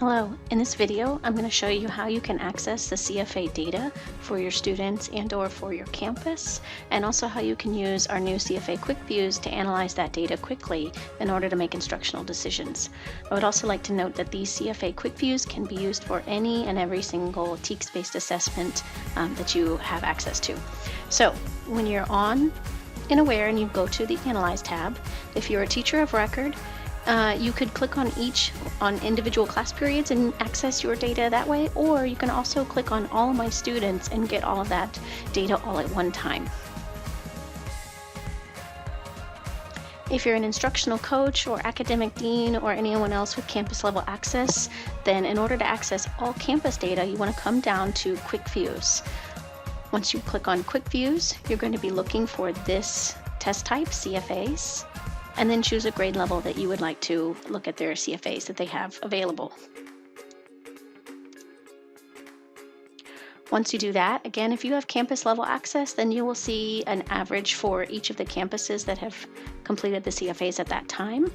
Hello, in this video I'm going to show you how you can access the CFA data for your students and/or for your campus, and also how you can use our new CFA Quick Views to analyze that data quickly in order to make instructional decisions. I would also like to note that these CFA Quick Views can be used for any and every single TEKS-based assessment that you have access to. So when you're on in Aware and you go to the Analyze tab, if you're a teacher of record, you could click on individual class periods and access your data that way, or you can also click on all of my students and get all of that data all at one time. If you're an instructional coach or academic dean or anyone else with campus level access, then in order to access all campus data, you want to come down to Quick Views. Once you click on Quick Views, you're going to be looking for this test type, CFAs, and then choose a grade level that you would like to look at their CFAs that they have available. Once you do that, again, if you have campus level access, then you will see an average for each of the campuses that have completed the CFAs at that time.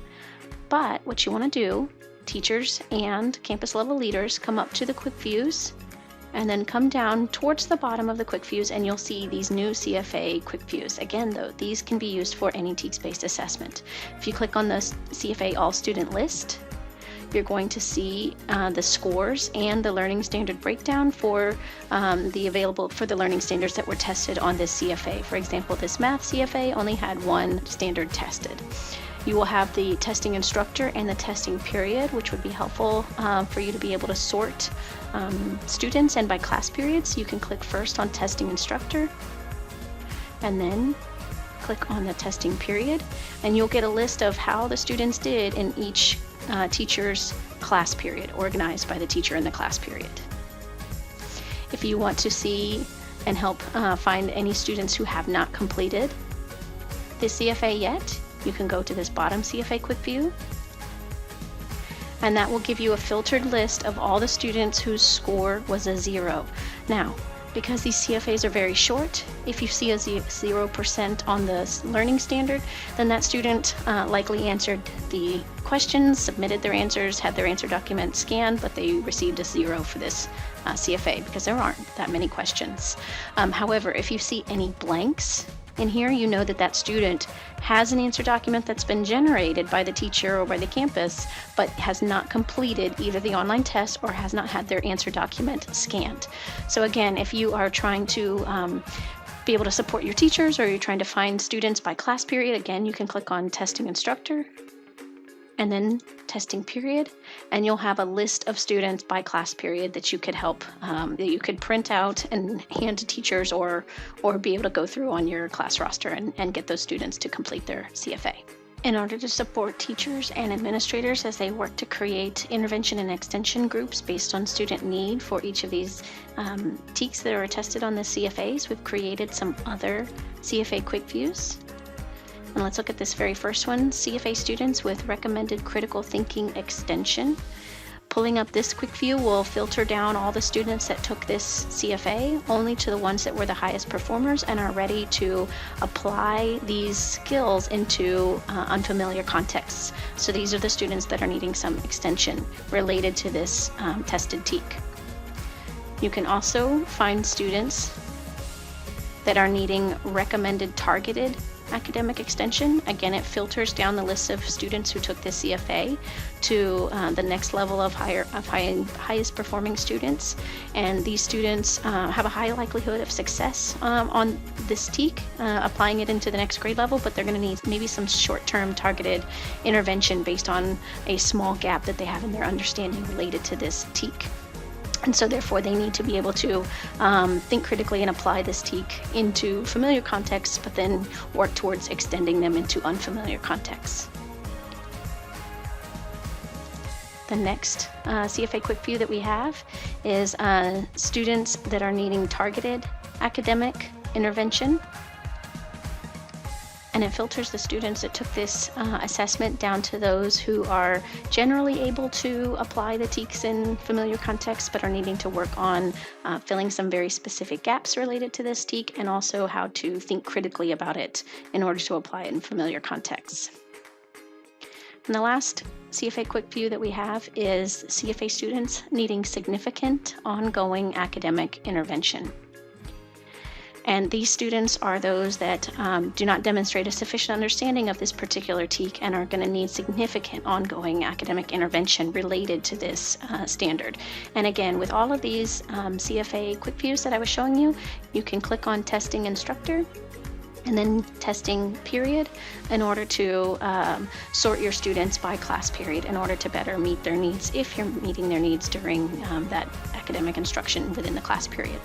But what you want to do, teachers and campus level leaders, come up to the Quick Views and then come down towards the bottom of the Quick Views and you'll see these new CFA Quick Views. Again though, these can be used for any TEKS-based assessment. If you click on the CFA All Student list, you're going to see the scores and the learning standard breakdown for the learning standards that were tested on this CFA. For example, this math CFA only had one standard tested. You will have the testing instructor and the testing period, which would be helpful for you to be able to sort students, and by class periods you can click first on testing instructor and then click on the testing period, and you'll get a list of how the students did in each teacher's class period, organized by the teacher in the class period. If you want to see and help find any students who have not completed the CFA yet, you can go to this bottom CFA Quick View, and that will give you a filtered list of all the students whose score was a 0. Now, because these CFAs are very short, if you see a 0% on the learning standard, then that student likely answered the questions, submitted their answers, had their answer document scanned, but they received a 0 for this CFA because there aren't that many questions. However, if you see any blanks in here, you know that that student has an answer document that's been generated by the teacher or by the campus, but has not completed either the online test or has not had their answer document scanned. So again, if you are trying to be able to support your teachers, or you're trying to find students by class period, again, you can click on testing instructor and then testing period, and you'll have a list of students by class period that you could help, that you could print out and hand to teachers, or be able to go through on your class roster and get those students to complete their CFA. In order to support teachers and administrators as they work to create intervention and extension groups based on student need for each of these TEKS that are tested on the CFAs, we've created some other CFA Quick Views. And let's look at this very first one, CFA students with recommended critical thinking extension. Pulling up this quick view will filter down all the students that took this CFA only to the ones that were the highest performers and are ready to apply these skills into unfamiliar contexts. So these are the students that are needing some extension related to this tested TEK. You can also find students that are needing recommended targeted academic extension. Again, it filters down the list of students who took this CFA to the next level of highest performing students, and these students have a high likelihood of success on this TEK, applying it into the next grade level, but they're going to need maybe some short-term targeted intervention based on a small gap that they have in their understanding related to this TEK. And so therefore they need to be able to think critically and apply this TEK into familiar contexts, but then work towards extending them into unfamiliar contexts. The next CFA Quick View that we have is students that are needing targeted academic intervention. And it filters the students that took this assessment down to those who are generally able to apply the TEKS in familiar contexts, but are needing to work on filling some very specific gaps related to this TEK, and also how to think critically about it in order to apply it in familiar contexts. And the last CFA Quick View that we have is CFA students needing significant ongoing academic intervention. And these students are those that do not demonstrate a sufficient understanding of this particular TEK and are going to need significant ongoing academic intervention related to this standard. And again, with all of these CFA Quick Views that I was showing you, you can click on Testing Instructor and then Testing Period in order to sort your students by class period in order to better meet their needs if you're meeting their needs during that academic instruction within the class period.